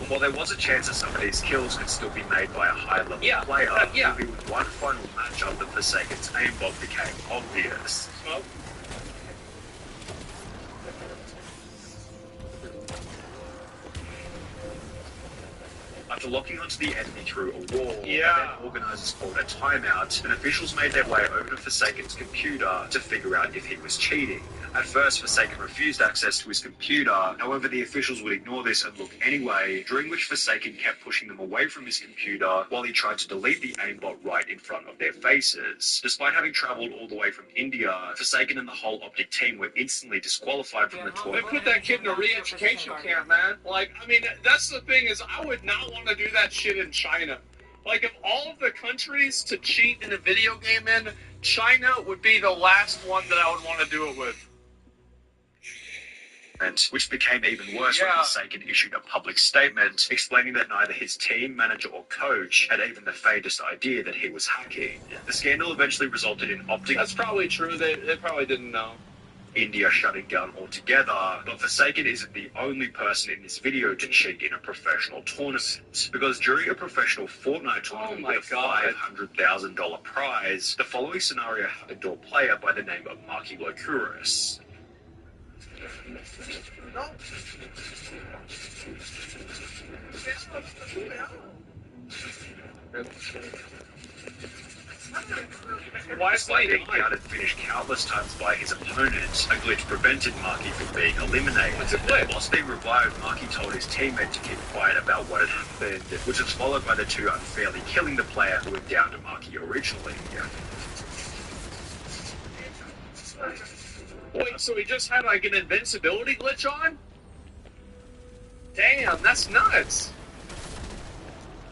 While there was a chance that some of these kills could still be made by a high-level player, maybe with one final matchup, the Forsaken's aimbot became obvious. Smoke. After locking onto the enemy through a wall, then organisers called a timeout, and officials made their way over to Forsaken's computer to figure out if he was cheating. At first, Forsaken refused access to his computer, however the officials would ignore this and look anyway, during which Forsaken kept pushing them away from his computer while he tried to delete the aimbot right in front of their faces. Despite having travelled all the way from India, Forsaken and the whole Optic team were instantly disqualified from the tournament. They put that kid in a re-education camp, man. Like, I mean, that's the thing is, I would not want to do that shit in China. Like, of all of the countries to cheat in a video game in, China would be the last one that I would want to do it with. Which became even worse when Forsaken issued a public statement explaining that neither his team, manager or coach had even the faintest idea that he was hacking. The scandal eventually resulted in Optic... That's probably true. They probably didn't know. India shutting down altogether, but Forsaken isn't the only person in this video to cheat in a professional tournament, because during a professional Fortnite tournament with a $500,000 prize, the following scenario happened to a player by the name of Marky Locuris. Despite being out and finished countless times by his opponent, a glitch prevented Marky from being eliminated. Whilst being revived, Marky told his teammate to keep quiet about what had happened, which was followed by the two unfairly killing the player who had downed Marky originally. Wait, so he just had like an invincibility glitch on? Damn, that's nuts.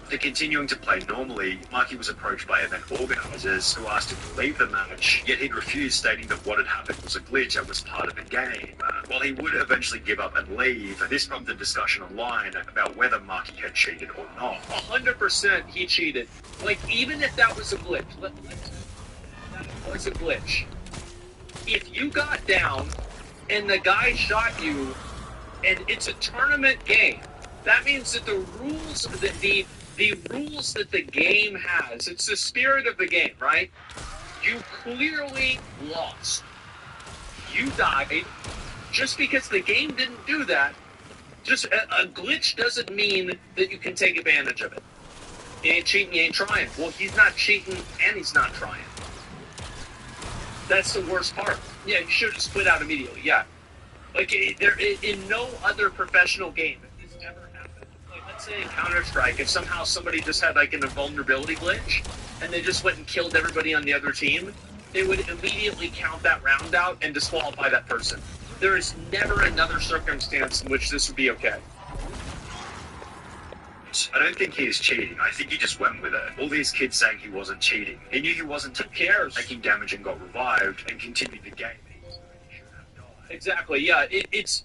After continuing to play normally, Marky was approached by event organisers who asked him to leave the match, yet he'd refused, stating that what had happened was a glitch and was part of the game. While he would eventually give up and leave, this prompted discussion online about whether Marky had cheated or not. 100% he cheated. Like, even if that was a glitch, that was a glitch. If you got down and the guy shot you and it's a tournament game, that means that the rules the rules that the game has, it's the spirit of the game, right? You clearly lost. You died. Just because the game didn't do that, just a glitch doesn't mean that you can take advantage of it. You ain't cheating, you ain't trying. Well, he's not cheating and he's not trying. That's the worst part. Yeah, you should have just quit out immediately, yeah. Like, in no other professional game, if this ever happened, like, let's say in Counter-Strike, if somehow somebody just had, like, an invulnerability glitch, and they just went and killed everybody on the other team, they would immediately count that round out and disqualify that person. There is never another circumstance in which this would be okay. I don't think he is cheating. I think he just went with it. All these kids saying he wasn't cheating. He knew he wasn't taking damage and got revived and continued the game. Exactly, yeah. It's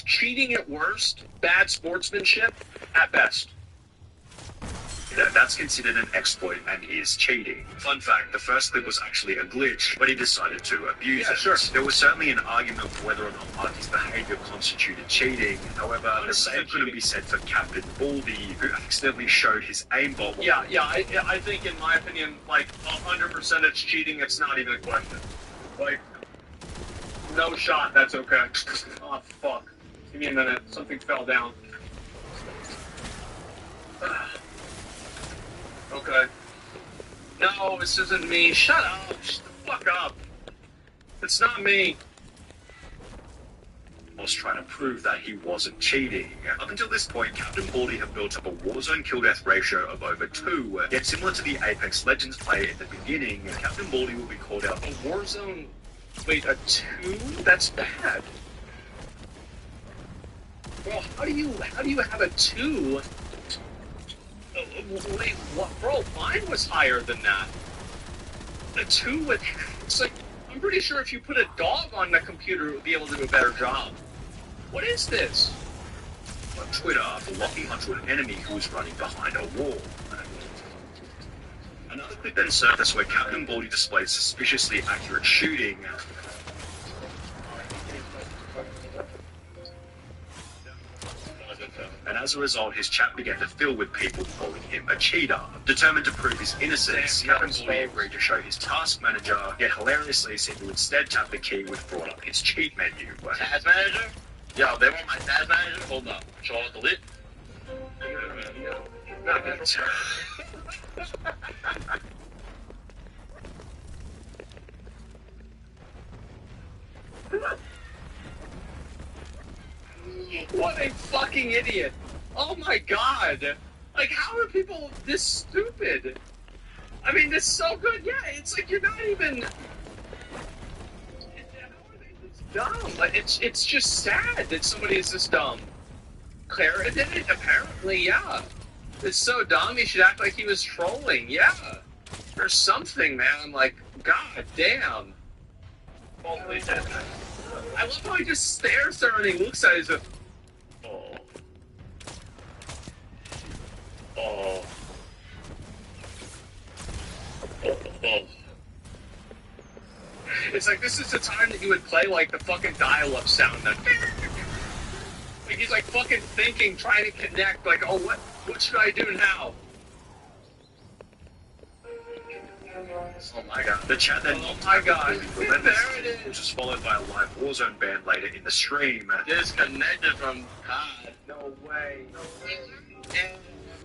cheating at worst, bad sportsmanship at best. That's considered an exploit and is cheating. Fun fact, the first clip was actually a glitch, but he decided to abuse it. Sure. There was certainly an argument for whether or not Marky's behaviour constituted cheating. However, the same couldn't be said for Captain Baldy, who accidentally showed his aimbot. I think, in my opinion, like, 100% it's cheating, it's not even a question. Like, no shot, that's okay. Oh, fuck. Give me a minute, something fell down. Okay. No, this isn't me. Shut up. Shut the fuck up. It's not me. Was trying to prove that he wasn't cheating. Up until this point, Captain Baldy had built up a Warzone kill-death ratio of over 2, yet similar to the Apex Legends player in the beginning, Captain Baldy will be called out. A Warzone... Wait, a 2? That's bad. Well, how do you have a 2? Wait, what? Bro, mine was higher than that. A 2 with... It's like... I'm pretty sure if you put a dog on the computer, it would be able to do a better job. What is this? On Twitter, for locking onto an enemy who was running behind a wall. Another clip then surfaced where Captain Baldy displayed suspiciously accurate shooting. As a result, his chat began to fill with people calling him a cheater. Determined to prove his innocence, Captain Bully agreed to show his task manager, yet hilariously seemed to instead tap the key which brought up his cheat menu. Task manager? Yo, they want my task manager? Hold up. Show out the lid. What a fucking idiot! Oh my god! Like, how are people this stupid? I mean, this is so good. Yeah, it's like you're not even. How are they this dumb? Like, it's just sad that somebody is this dumb. Clara did it, apparently. Yeah, it's so dumb. He should act like he was trolling. Yeah, or something, man. Like, god damn. Holy shit. I love how he just stares there and he looks at it. Oh. Oh. Oh. Oh. It's like this is the time that you would play like the fucking dial-up sound. That like he's like fucking thinking, trying to connect. Like, oh, what should I do now? Oh my god. The chat then there it is. Which was followed by a live Warzone ban later in the stream. Disconnected from God. No way. No way.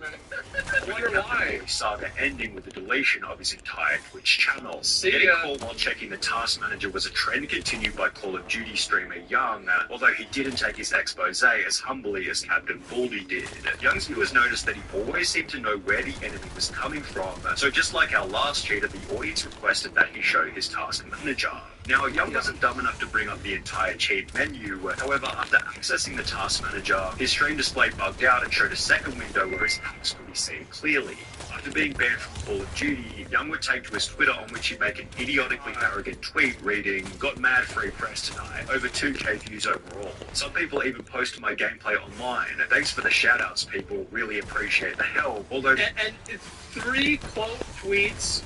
I wonder why. Saga ending with the deletion of his entire Twitch channel. See Getting ya. called while checking the task manager was a trend continued by Call of Duty streamer Young, although he didn't take his expose as humbly as Captain Baldy did. Young's viewers noticed that he always seemed to know where the enemy was coming from, so just like our last cheater, the audience requested that he show his task manager. Now, Young wasn't dumb enough to bring up the entire cheat menu, however, after accessing the task manager, his stream display bugged out and showed a second window where his tasks could be seen clearly. After being banned from Call of Duty, Young would take to his Twitter on which he'd make an idiotically arrogant tweet reading, "Got mad free press tonight, over 2k views overall. Some people even post my gameplay online. Thanks for the shoutouts, people, really appreciate the help." Although... And it's 3 quote tweets,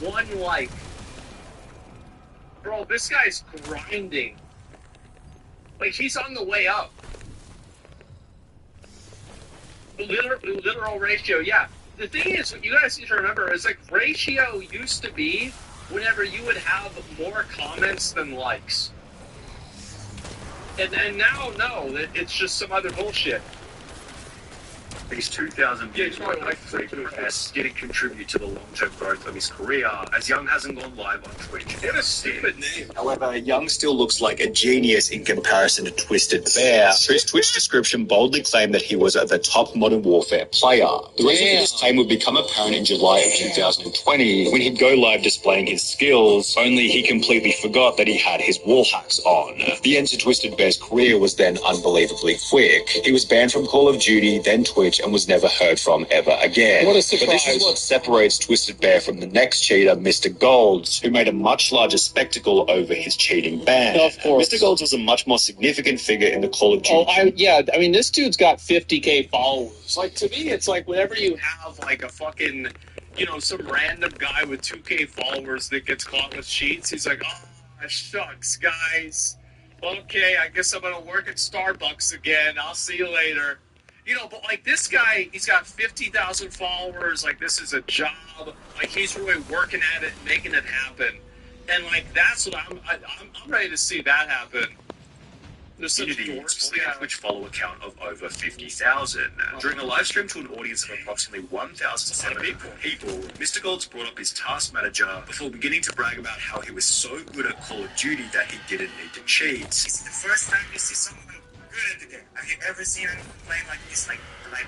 1 like. Bro, this guy's grinding. Like, he's on the way up. Literal ratio, yeah. The thing is, you guys need to remember, is like, ratio used to be whenever you would have more comments than likes. And now, no, it's just some other bullshit. These 2,000 views like free press didn't contribute to the long-term growth of his career, as Young hasn't gone live on Twitch. What a stupid name. However, Young still looks like a genius in comparison to Twisted Bear, whose Twitch description boldly claimed that he was the top Modern Warfare player. The reason for this claim would become apparent in July of 2020, when he'd go live displaying his skills, only he completely forgot that he had his wall hacks on. The end to Twisted Bear's career was then unbelievably quick. He was banned from Call of Duty, then Twitch, and was never heard from ever again. What a surprise. But this is what separates Twisted Bear from the next cheater, Mr. Golds, who made a much larger spectacle over his cheating ban. Of course. Mr. Golds was a much more significant figure in the Call of Duty. I mean, this dude's got 50k followers. Like, to me, it's like whenever you have, like, a fucking, you know, some random guy with 2k followers that gets caught with cheats, he's like, oh, shucks, guys. Okay, I guess I'm gonna work at Starbucks again. I'll see you later. You know, but like this guy, he's got 50,000 followers. Like, this is a job. Like, he's really working at it, making it happen. And like, that's what I'm ready to see that happen. There's such dorks. A Twitch follow account of over 50,000. During a live stream to an audience of approximately 1,700 people, Mr. Golds brought up his task manager before beginning to brag about how he was so good at Call of Duty that he didn't need to cheat. It's the first time you see someone good at the game. Have you ever seen anyone playing like this? Like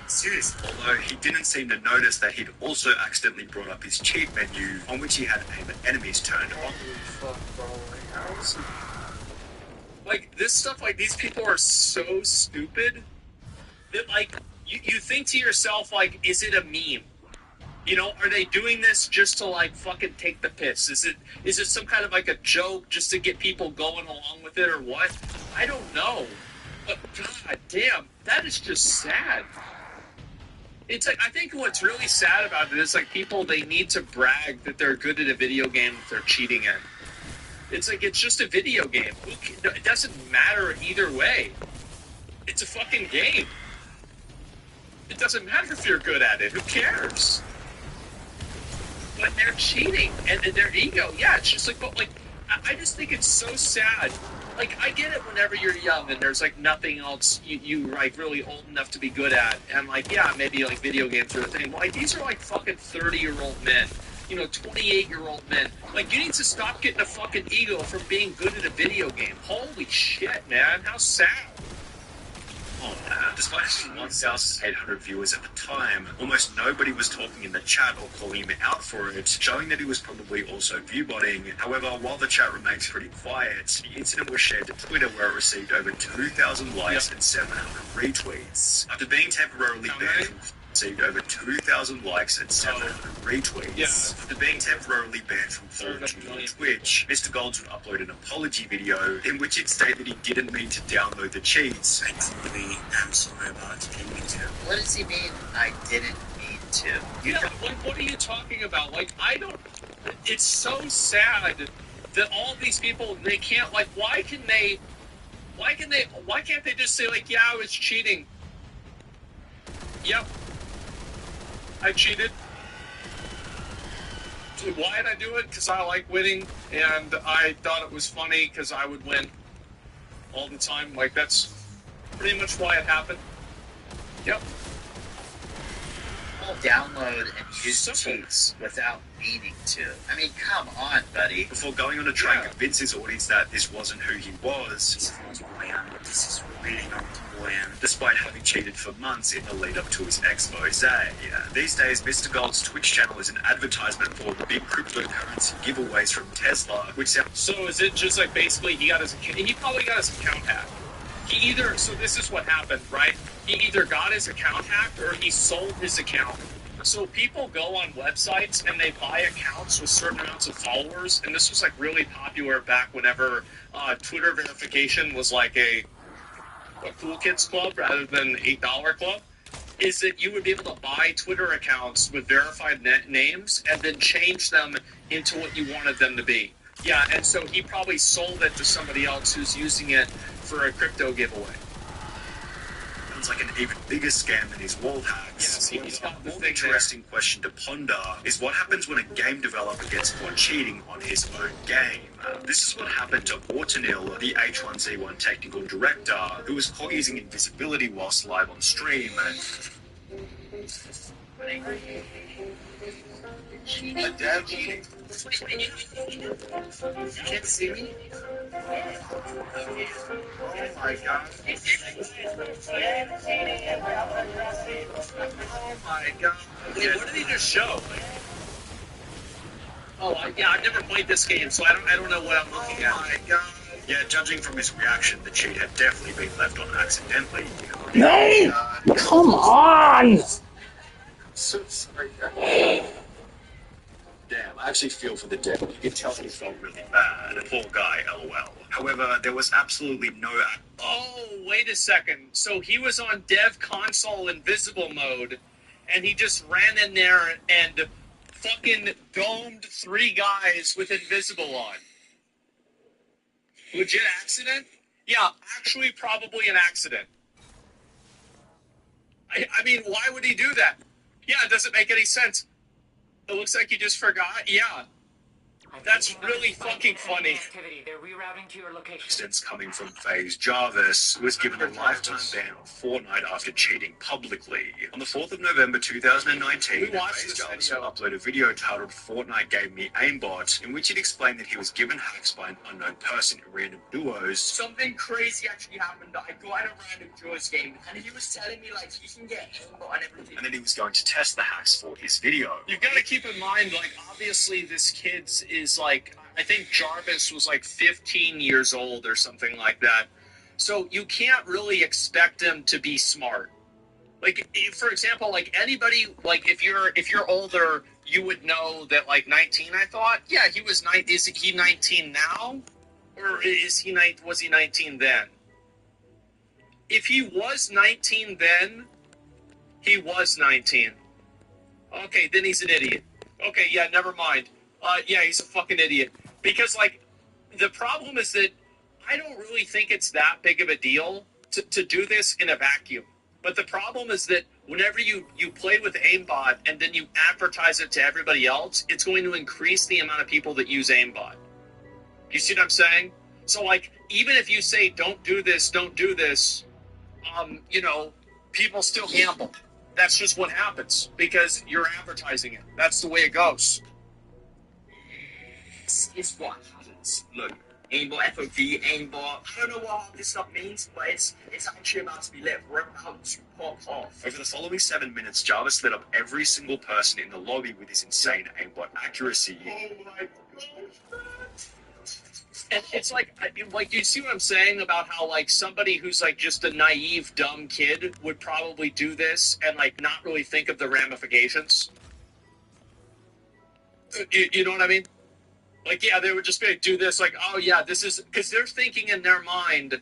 seriously? Although he didn't seem to notice that he'd also accidentally brought up his cheat menu, on which he had aim at enemies turned on. Like, this stuff, like, these people are so stupid that, like, you think to yourself, like, is it a meme? You know, are they doing this just to, like, fucking take the piss? Is it some kind of, like, a joke just to get people going along with it or what? I don't know. But, god damn, that is just sad. It's like, I think what's really sad about it is, like, people, they need to brag that they're good at a video game that they're cheating in. It's like, it's just a video game. It doesn't matter either way. It's a fucking game. It doesn't matter if you're good at it. Who cares? But they're cheating, and their ego, yeah, it's just like, but like, I just think it's so sad. Like, I get it whenever you're young and there's like nothing else you like really old enough to be good at, and like, yeah, maybe like video games are a thing. But like, these are like fucking 30-year-old men, 28-year-old men. Like, you need to stop getting a fucking ego from being good at a video game. Holy shit, man, how sad. Despite having 1,800 viewers at the time, almost nobody was talking in the chat or calling him out for it, showing that he was probably also viewbotting. However, while the chat remains pretty quiet, the incident was shared to Twitter where it received over 2,000 likes and 700 retweets. After being temporarily banned from received over 2,000 likes and 700 retweets. Yeah. After being temporarily banned from following on Twitch, Mr. Golds would upload an apology video in which he'd state that he didn't mean to download the cheats. I truly am sorry about it. Didn't mean to. What does he mean, I didn't mean to? Yeah, like, what are you talking about? Like, I don't... It's so sad that all these people, they can't, like, why can't they just say, like, yeah, I was cheating? Yep. I cheated. Why did I do it? Because I like winning, and I thought it was funny because I would win all the time. Like, that's pretty much why it happened. Yep. I'll download and use cheats without needing to. I mean, come on, buddy. Before going on to try and convince his audience that this wasn't who he was, This is not who I am, but this is really not who I am. despite having cheated for months in the lead up to his expose. These days, Mr. Gold's Twitch channel is an advertisement for big cryptocurrency giveaways from Tesla, which sounds... So is it just like basically he probably got his account hacked. So this is what happened, right? He either got his account hacked or he sold his account. So people go on websites and they buy accounts with certain amounts of followers, and this was like really popular back whenever Twitter verification was like a cool kids club rather than $8 club. Is that you would be able to buy Twitter accounts with verified names and then change them into what you wanted them to be. Yeah, and so he probably sold it to somebody else who's using it for a crypto giveaway. Sounds like an even bigger scam than his wall hacks. Yeah, he's got the One thing interesting question to ponder is what happens when a game developer gets caught cheating on his own game. This is what happened to Ortonil, the H1Z1 technical director, who was caught using invisibility whilst live on stream. A dev cheating. You can't see me? Oh my god. Oh my god. Wait, what did he just show? I've never played this game, so I don't know what I'm looking at. Oh my god. Yeah, judging from his reaction, the cheat had definitely been left on accidentally. No! Come on! So sorry. Damn, I actually feel for the devil. You can tell he felt really bad. Poor guy, lol. However, there was absolutely no... Oh, wait a second. So he was on dev console invisible mode, and he just ran in there and fucking domed 3 guys with invisible on. Legit accident? Yeah, actually probably an accident. I mean, why would he do that? Yeah, it doesn't make any sense. It looks like he just forgot. Yeah. That's really fucking funny. They're rerouting to your location. Instance coming from FaZe Jarvis, who was given a lifetime ban on Fortnite after cheating publicly. On the 4th of November 2019, We watched FaZe this Jarvis video. uploaded a video titled Fortnite Gave Me Aimbot, in which it explained that he was given hacks by an unknown person in random duos. Something crazy actually happened. I got a random Jaws game, and he was telling me, like, you can get aimbot and everything. And then he was going to test the hacks for his video. You've got to keep in mind, like, obviously this kid's is, like, I think Jarvis was, like, 15 years old or something like that. So you can't really expect him to be smart. Like, for example, like, anybody, like, if you're older, you would know that, like, 19, I thought? Yeah, he was 19. Is he 19 now? Or was he 19 then? If he was 19 then, he was 19. Okay, then he's an idiot. Okay, yeah, never mind. Yeah, he's a fucking idiot. Because, like, the problem is that I don't really think it's that big of a deal to do this in a vacuum. But the problem is that whenever you play with aimbot and then you advertise it to everybody else, it's going to increase the amount of people that use aimbot. You see what I'm saying? So, like, even if you say, don't do this, you know, people still gamble. That's just what happens because you're advertising it. That's the way it goes. It's what happens. Look, aimbot, FOV, aimbot. I don't know what all this stuff means, but it's actually about to be lit. We're about to pop off. Over the following 7 minutes, Jarvis lit up every single person in the lobby with his insane aimbot accuracy. Oh my god. And it's like you see what I'm saying about how, like, somebody who's, like, just a naive, dumb kid would probably do this and, like, not really think of the ramifications? You know what I mean? Like, yeah, they would just be like, do this, like, oh, yeah, this is... Because they're thinking in their mind,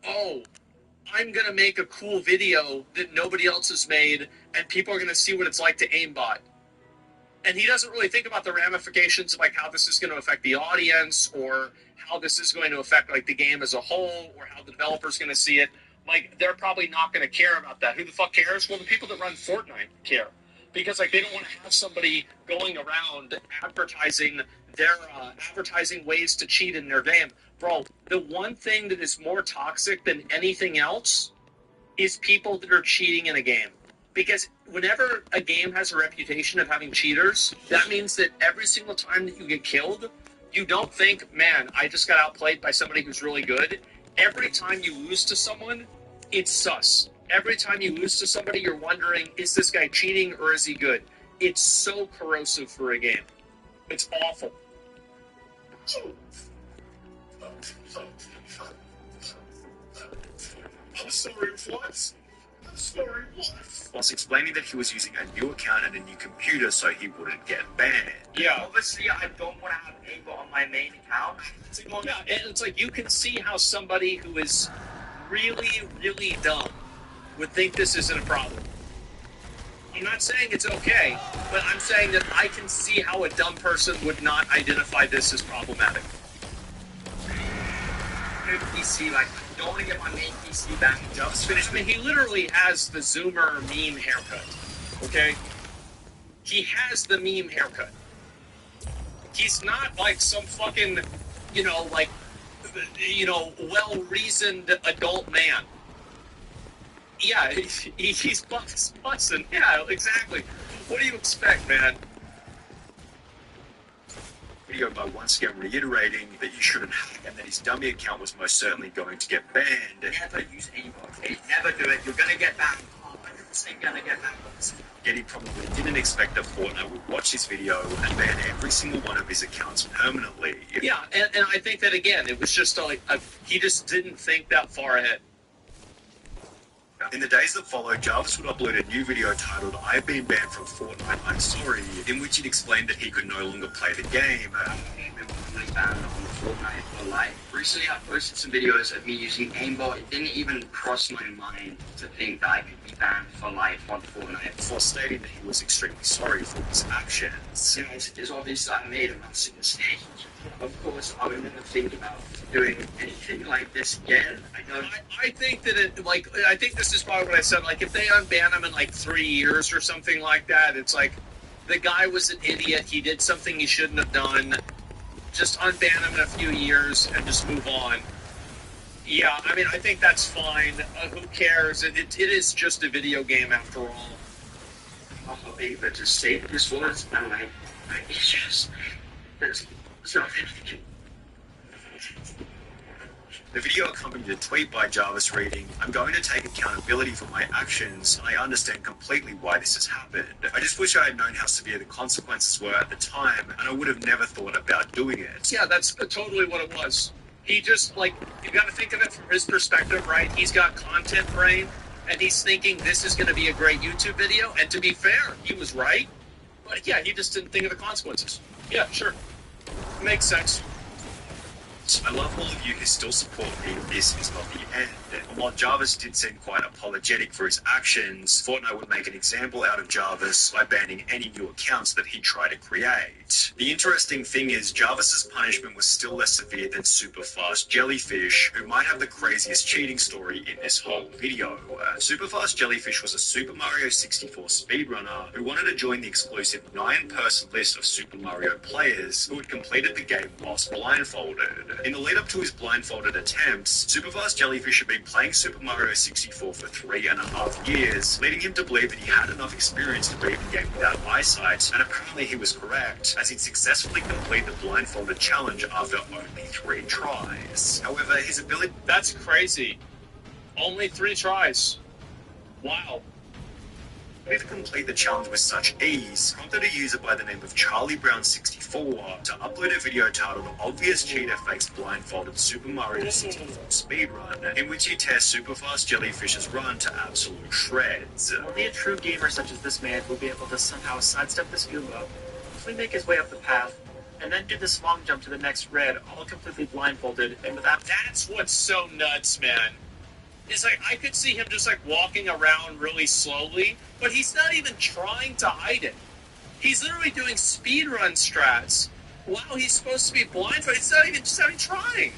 oh, I'm going to make a cool video that nobody else has made, and people are going to see what it's like to aimbot. And he doesn't really think about the ramifications of, like, how this is going to affect the audience or how this is going to affect, like, the game as a whole or how the developer's going to see it. Like, they're probably not going to care about that. Who the fuck cares? Well, the people that run Fortnite care. Because, like, they don't want to have somebody going around advertising ways to cheat in their game. Bro, the one thing that is more toxic than anything else is people that are cheating in a game. Because whenever a game has a reputation of having cheaters, that means that every single time that you get killed, you don't think, man, I just got outplayed by somebody who's really good. Every time you lose to someone, it's sus. Every time you lose to somebody, you're wondering, is this guy cheating or is he good? It's so corrosive for a game. It's awful. I'm sorry, what? Sorry, what? Whilst explaining that he was using a new account and a new computer so he wouldn't get banned. Yeah, obviously I don't want to have aimbot on my main account. Yeah, and it's like you can see how somebody who is really, really dumb would think this isn't a problem. I'm not saying it's okay, but I'm saying that I can see how a dumb person would not identify this as problematic. PC, like, I don't want to get my main PC back. Just finished. I mean, he literally has the Zoomer meme haircut. Okay? He has the meme haircut. He's not like some fucking, well-reasoned adult man. Yeah, he's busting. Yeah, exactly. What do you expect, man? Video by once again reiterating that you shouldn't hack and that his dummy account was most certainly going to get banned. Never use aimbot. Never do it. You're gonna get banned. 100% gonna get banned. Yet he probably didn't expect that Fortnite would watch his video and ban every single one of his accounts permanently. Yeah, and I think that, again, it was just he just didn't think that far ahead. In the days that followed, Jarvis would upload a new video titled I've been banned from Fortnite, I'm sorry, in which he'd explained that he could no longer play the game. Recently I posted some videos of me using aimbot. It didn't even cross my mind to think that I could be banned for life on Fortnite. Before stating that he was extremely sorry for his actions. You know, it's obvious that I made a massive mistake. Of course, I would never think about doing anything like this again. I think that I think this is probably what I said. Like, if they unban him in like 3 years or something like that, it's like the guy was an idiot. He did something he shouldn't have done. Just unban him in a few years and just move on. Yeah, I mean, I think that's fine. Who cares? It is just a video game after all. I'm hoping that to save this was, and like, it's just, there's nothing I can. The video accompanied a tweet by Jarvis reading, I'm going to take accountability for my actions, and I understand completely why this has happened. I just wish I had known how severe the consequences were at the time, and I would have never thought about doing it. Yeah, that's totally what it was. He just, you gotta think of it from his perspective, right? He's got content brain, and he's thinking this is gonna be a great YouTube video, and to be fair, he was right. But yeah, he just didn't think of the consequences. Yeah, sure. Makes sense. I love all of you who still support me. This is not the end. And while Jarvis did seem quite apologetic for his actions, Fortnite would make an example out of Jarvis by banning any new accounts that he tried to create. point. The interesting thing is Jarvis's punishment was still less severe than Superfast Jellyfish, who might have the craziest cheating story in this whole video. Superfast Jellyfish was a Super Mario 64 speedrunner who wanted to join the exclusive 9-person list of Super Mario players who had completed the game whilst blindfolded. In the lead up to his blindfolded attempts, Superfast Jellyfish had been playing Super Mario 64 for 3.5 years, leading him to believe that he had enough experience to beat the game without eyesight, and apparently he was correct, as he'd successfully completed the blindfolded challenge after only 3 tries. However, his ability... That's crazy. Only 3 tries. Wow. To complete the challenge with such ease prompted a user by the name of Charlie Brown 64 to upload a video titled "Obvious Cheater Fakes Blindfolded Super Mario 64 Speedrun," in which he tests Superfast Jellyfish's run to absolute shreds. Only a true gamer such as this man will be able to somehow sidestep this Goomba, quickly make his way up the path, and then do this long jump to the next red, all completely blindfolded and without... That's what's so nuts, man. It's like, I could see him just like walking around really slowly, but he's not even trying to hide it. He's literally doing speedrun strats while he's supposed to be blindfolded. He's not even trying.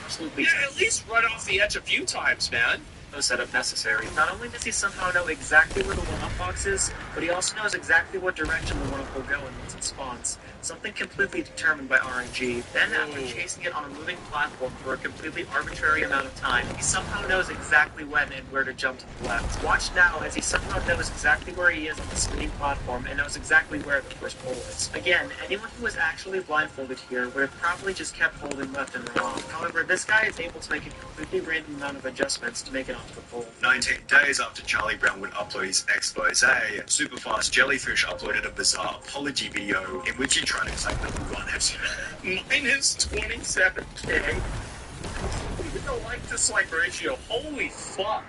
Absolutely. Yeah, at least run off the edge a few times, man. No setup necessary. Not only does he somehow know exactly where the 1-up box is, but he also knows exactly what direction the 1-up will go in once it spawns. Something completely determined by RNG. Then, after chasing it on a moving platform for a completely arbitrary amount of time, he somehow knows exactly when and where to jump to the left. Watch now as he somehow knows exactly where he is on the spinning platform and knows exactly where the first pole is. Again, anyone who was actually blindfolded here would have probably just kept holding left and wrong. However, this guy is able to make a completely random amount of adjustments to make it onto the pole. 19 days after Charlie Brown would upload his expose, Superfast Jellyfish uploaded a bizarre apology video in which he tried to claim that the run had minus 27k. Look at the like-dislike ratio. Holy fuck.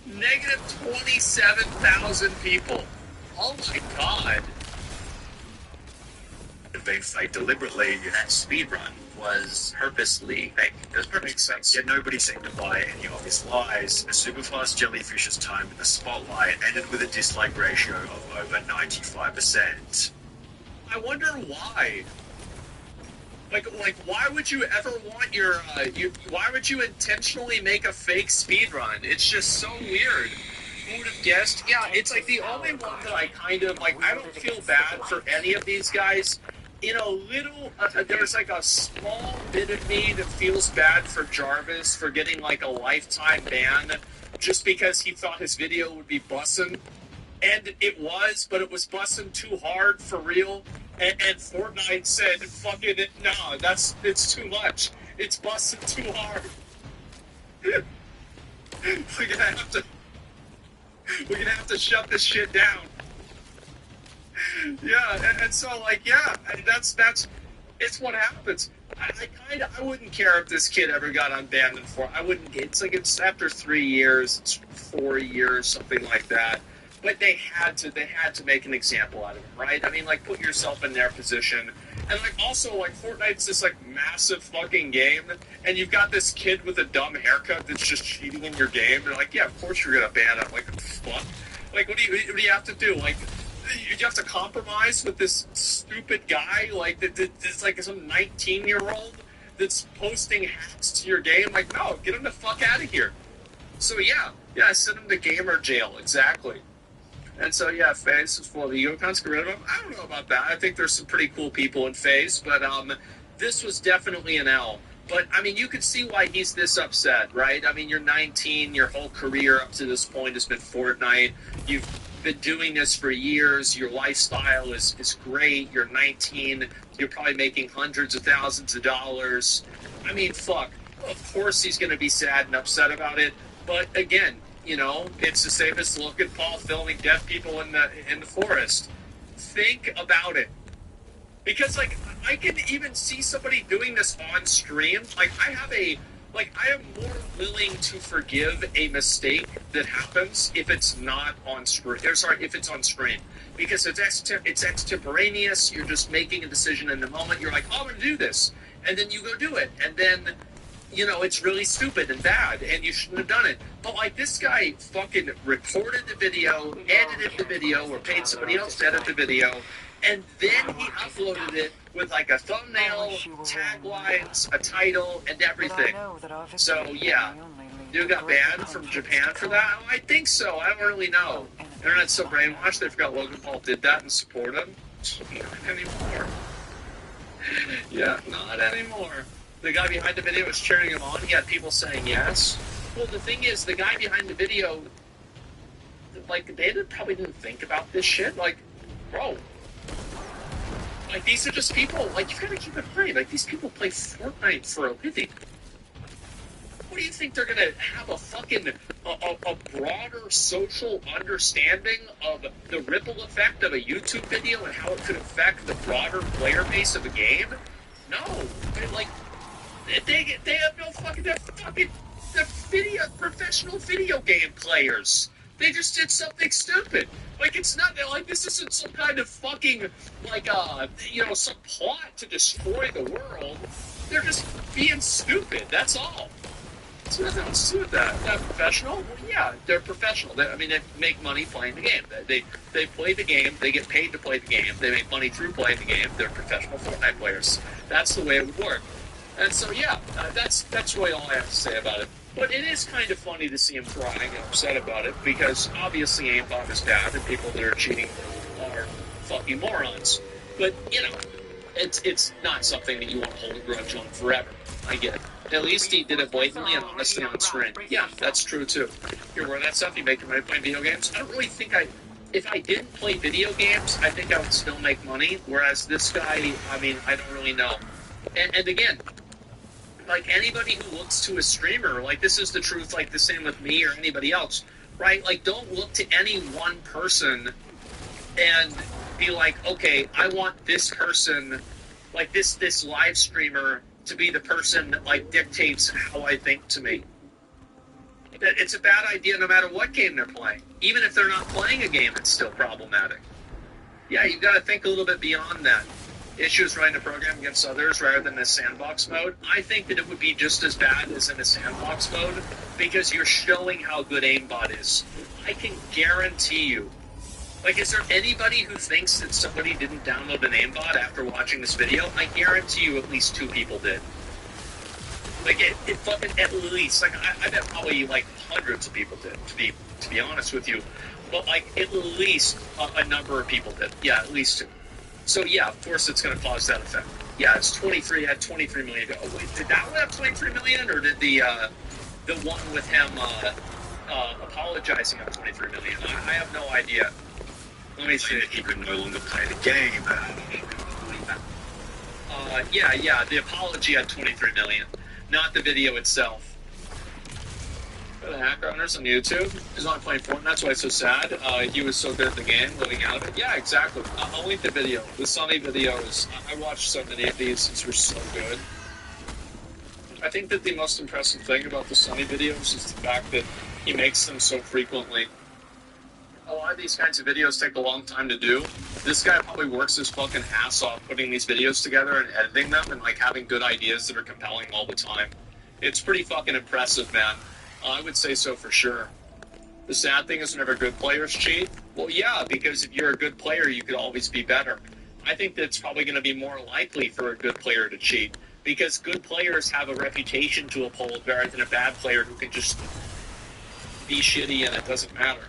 Negative 27,000 people. Oh my god. Been faked deliberately. That speedrun was purposely fake. It was perfect sense. Yet nobody seemed to buy any of his lies. As Superfast Jellyfish's time in the spotlight ended with a dislike ratio of over 95%. I wonder why. Like, why would you ever want your, why would you intentionally make a fake speedrun? It's just so weird. Who would have guessed? Yeah, it's like the only one that I kind of, like, I don't feel bad for any of these guys. In a little, there's like a small bit of me that feels bad for Jarvis for getting like a lifetime ban just because he thought his video would be bussin'. And it was, but it was bussin' too hard for real. And Fortnite said, fucking it, no, it's too much. It's bussin' too hard. We're gonna have to shut this shit down. Yeah, and so like, yeah, that's it's what happens. I wouldn't care if this kid ever got unbanned for. I wouldn't. It's like it's after 3 years, it's 4 years, something like that. But they had to make an example out of him, right? I mean, like, put yourself in their position. And like, also, like, Fortnite's this like massive fucking game, and you've got this kid with a dumb haircut that's just cheating in your game. They're like, yeah, of course you're gonna ban him. Like, fuck. Like, what do you have to do? Like, you have to compromise with this stupid guy, like, that's like some 19-year-old that's posting hacks to your game? Like, no, get him the fuck out of here. So yeah, send him to gamer jail, exactly. And so yeah, FaZe is full of ego cunts, get rid of him. I don't know about that. I think there's some pretty cool people in FaZe, but this was definitely an L. But, I mean, you could see why he's this upset, right? I mean, you're 19, your whole career up to this point has been Fortnite. You've been doing this for years. Your lifestyle is great. You're 19. You're probably making hundreds of thousands of dollars. I mean, fuck. Of course he's going to be sad and upset about it. But, again, you know, it's the same as Logan Paul filming dead people in the forest. Think about it. Because, like, I can even see somebody doing this on stream. Like, I am more willing to forgive a mistake that happens if it's not on screen. If it's on screen. Because it's extemporaneous, you're just making a decision in the moment. You're like, oh, I'm going to do this. And then you go do it. And then you know, it's really stupid and bad, and you shouldn't have done it. But, like, this guy fucking recorded the video, edited the video, or paid somebody else to edit the video, and then he uploaded it with, like, a thumbnail, taglines, a title, and everything. So, yeah. Dude got banned from Japan for that? I think so. I don't really know. Internet's so brainwashed, they forgot Logan Paul did that and support him. Not anymore. Yeah, not anymore. The guy behind the video was cheering him on. He had people saying yes. Well, the thing is, the guy behind the video, like, they probably didn't think about this shit. Like, bro. Like, these are just people. Like, you gotta keep in mind. Like, these people play Fortnite for a living. What do you think they're gonna have a fucking a broader social understanding of the ripple effect of a YouTube video and how it could affect the broader player base of a game? No, they have no fucking they're professional video game players. They just did something stupid. Like, it's not like this isn't some kind of fucking like you know, some plot to destroy the world. They're just being stupid. That's all. It's nothing else to do with that. They're professional? Well, yeah, they're professional. They make money playing the game. They play the game. They get paid to play the game. They make money through playing the game. They're professional Fortnite players. That's the way it would work. And so, yeah, that's really all I have to say about it. But it is kind of funny to see him crying and upset about it, because obviously aimbot is bad and people that are cheating are fucking morons. But, you know, it's not something that you want to hold a grudge on forever. I get it. At least he did it blatantly and honestly on screen. Yeah, that's true too. You're aware of that stuff? You make your money playing video games? I don't really think if I didn't play video games, I think I would still make money. Whereas this guy, I mean, I don't really know. And again, like, anybody who looks to a streamer, like, this is the truth, like the same with me or anybody else, right? Like, don't look to any one person and be like, okay, I want this person, like this live streamer, to be the person that, like, dictates how I think to me. It's a bad idea no matter what game they're playing. Even if they're not playing a game, it's still problematic. Yeah, you've got to think a little bit beyond that. Issues running a program against others rather than a sandbox mode. I think that it would be just as bad as in a sandbox mode, because you're showing how good aimbot is. I can guarantee you. Like, is there anybody who thinks that somebody didn't download an aimbot after watching this video? I guarantee you at least 2 people did. Like, it fucking, at least, like, I bet probably, like, hundreds of people did, to be honest with you. But, like, at least a number of people did. Yeah, at least 2. So, yeah, of course it's going to cause that effect. Yeah, it's 23, had 23 million. Oh, wait, did that one have 23 million, or did the one with him apologizing have 23 million? I have no idea. Let me see. He could no longer play the game. Yeah, the apology had 23 million, not the video itself. The Hacker Hunters on YouTube. He's not playing Fortnite, that's why it's so sad. He was so good at the game, living out of it. Yeah, exactly. I'll link the video. The Sunny videos. I watched so many of these, these were so good. I think that the most impressive thing about the Sunny videos is the fact that he makes them so frequently. A lot of these kinds of videos take a long time to do. This guy probably works his fucking ass off putting these videos together and editing them and, like, having good ideas that are compelling all the time. It's pretty fucking impressive, man. I would say so for sure. The sad thing is whenever good players cheat, well, yeah, because if you're a good player, you could always be better. I think that it's probably going to be more likely for a good player to cheat, because good players have a reputation to uphold rather than a bad player who can just be shitty and it doesn't matter.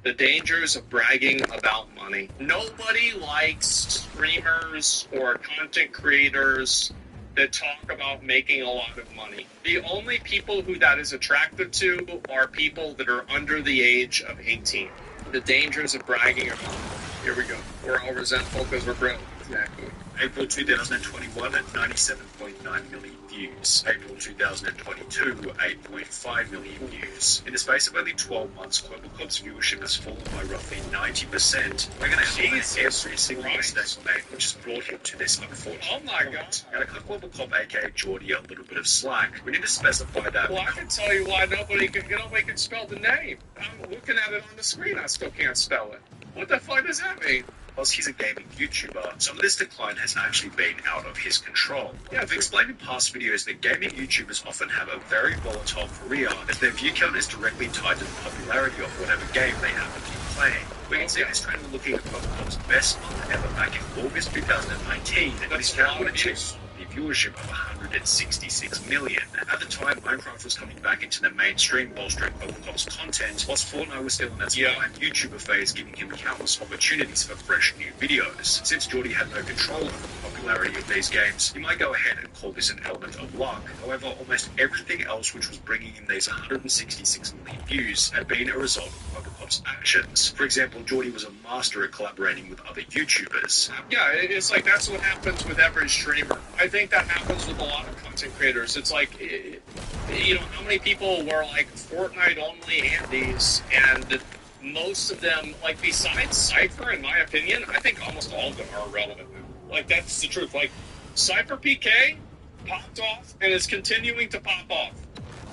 The dangers of bragging about money. Nobody likes streamers or content creators that talk about making a lot of money. The only people who that is attractive to are people that are under the age of 18. The dangers of bragging about money. Here we go. We're all resentful because we're broke. Exactly. April 2021 at 97.9 million views. April 2022, 8.5 million views. In the space of only 12 months, Kwebbelkop's viewership has fallen by roughly 90%. We're going to see every single mistake made, which has brought him to this unfortunate point. Now, to cut Kwebbelkop, aka Geordie, a little bit of slack, we need to specify that. Well, I can tell you why nobody can spell the name. I'm looking at it on the screen, I still can't spell it. What the fuck does that mean? Because he's a gaming YouTuber, some of this decline has actually been out of his control. Yeah, I've explained in past videos that gaming YouTubers often have a very volatile career, as their view count is directly tied to the popularity of whatever game they happen to be playing. We can see this trend looking at Kwebbelkop's best month ever back in August 2019, when his channel would achieve the viewership of 166 million. At the time, Minecraft was coming back into the mainstream, bolstering Kwebbelkop's content, whilst Fortnite was still in its prime YouTuber phase, giving him countless opportunities for fresh new videos. Since Geordie had no control over the popularity of these games, you might go ahead and call this an element of luck. However, almost everything else which was bringing in these 166 million views had been a result of Kwebbelkop's actions. For example, Geordie was a master at collaborating with other YouTubers. Yeah, it's like that's what happens with every streamer. I think that happens with a lot of content creators. It's like, you know, how many people were like Fortnite only Andes, and most of them, like besides Cypher, in my opinion, I think almost all of them are irrelevant now. Like, that's the truth. Like, Cypher PK popped off and is continuing to pop off.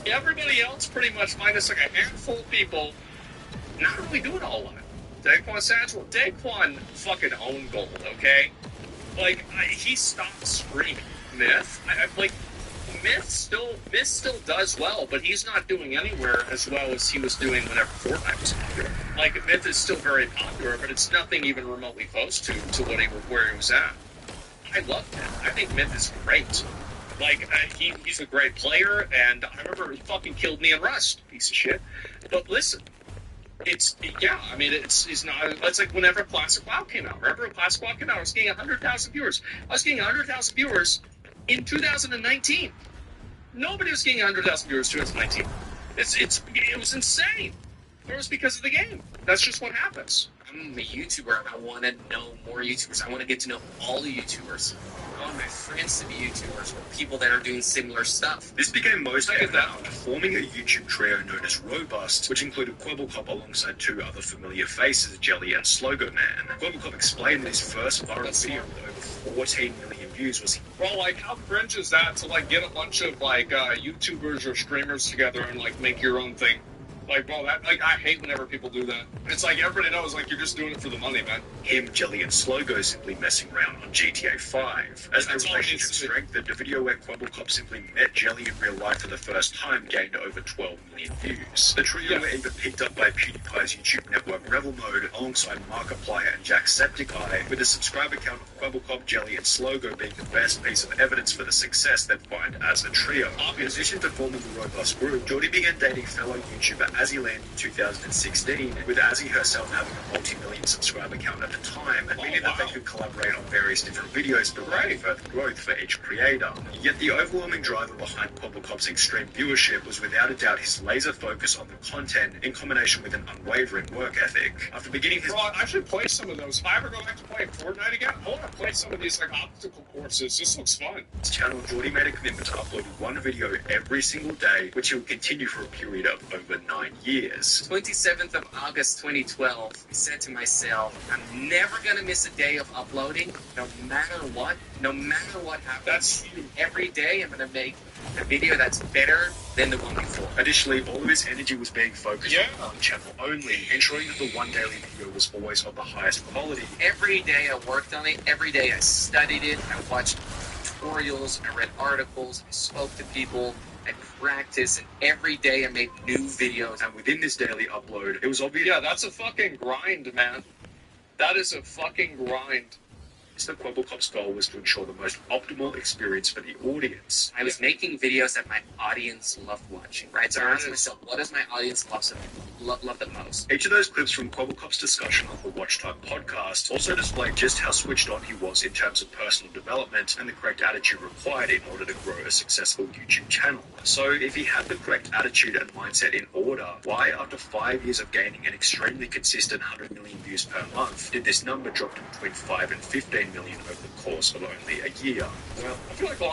Everybody else, pretty much, minus like a handful of people, not really doing a whole lot. Daquan Satchel, Daquan fucking owned gold, okay? Like, he stopped screaming. Myth, Myth still does well, but he's not doing anywhere as well as he was doing whenever Fortnite was popular. Like, Myth is still very popular, but it's nothing even remotely close to where he was at. I love Myth. I think Myth is great. Like, he's a great player, and I remember he fucking killed me in Rust, piece of shit. But listen, it's like whenever Classic WoW came out. Remember when Classic WoW came out? I was getting 100,000 viewers. I was getting 100,000 viewers in 2019. Nobody was getting 100,000 viewers in 2019. It was insane. It was because of the game. That's just what happens. I'm a YouTuber. I want to know more YouTubers. I want to get to know all the YouTubers. I want my friends to be YouTubers, or people that are doing similar stuff. This became most evident after forming a YouTube trio known as Robust, which included Kwebbelkop alongside two other familiar faces, Jelly and Slogo Man. Kwebbelkop explained that his first viral video with over 14 million views was... Well, like, how cringe is that to, like, get a bunch of, like, YouTubers or streamers together and, like, make your own thing? Like, bro, I hate whenever people do that. It's like, everybody knows, like, you're just doing it for the money, man. Him, Jelly, and Slogo simply messing around on GTA 5. As their relationship strengthened, a video where Kwebbelkop simply met Jelly in real life for the first time gained over 12 million views. The trio were even picked up by PewDiePie's YouTube network Revel Mode, alongside Markiplier and Jacksepticeye, with the subscriber count of Kwebbelkop, Jelly, and Slogo being the best piece of evidence for the success they'd find as a trio. In addition to forming the Robust group, Geordie began dating fellow YouTuber Azzyland in 2016, with Azzy herself having a multi-million subscriber count at the time, meaning that they could collaborate on various different videos, providing further growth for each creator. Yet the overwhelming driver behind Kwebbelkop's extreme viewership was without a doubt his laser focus on the content, in combination with an unwavering work ethic. After beginning his... Bro, I should play some of those. If I ever go back to playing Fortnite again, I want to play some of these, like, obstacle courses. This looks fun. His channel, Geordie made a commitment to upload one video every single day, which he would continue for a period of over 9 years. 27th of August 2012, I said to myself, I'm never going to miss a day of uploading, no matter what. No matter what happens. Every day I'm going to make a video that's better than the one before. Additionally, all of his energy was being focused on one channel only, ensuring that the one daily video was always of the highest quality. Every day I worked on it. Every day I studied it. I watched tutorials. I read articles. I spoke to people. I practiced, and every day I made new videos. And within this daily upload, it was obvious... Yeah, that's a fucking grind, man. That is a fucking grind. Mr. Kwebbelkop's goal was to ensure the most optimal experience for the audience. I was making videos that my audience loved watching, right? So I asked myself, what does my audience love the most? Each of those clips from Kwebbelkop's discussion on the Watch Time podcast also displayed just how switched on he was in terms of personal development and the correct attitude required in order to grow a successful YouTube channel. So if he had the correct attitude and mindset in order, why, after 5 years of gaining an extremely consistent 100 million views per month, did this number drop to between 5 and 15 15 million over the course of only a year. Well, I feel like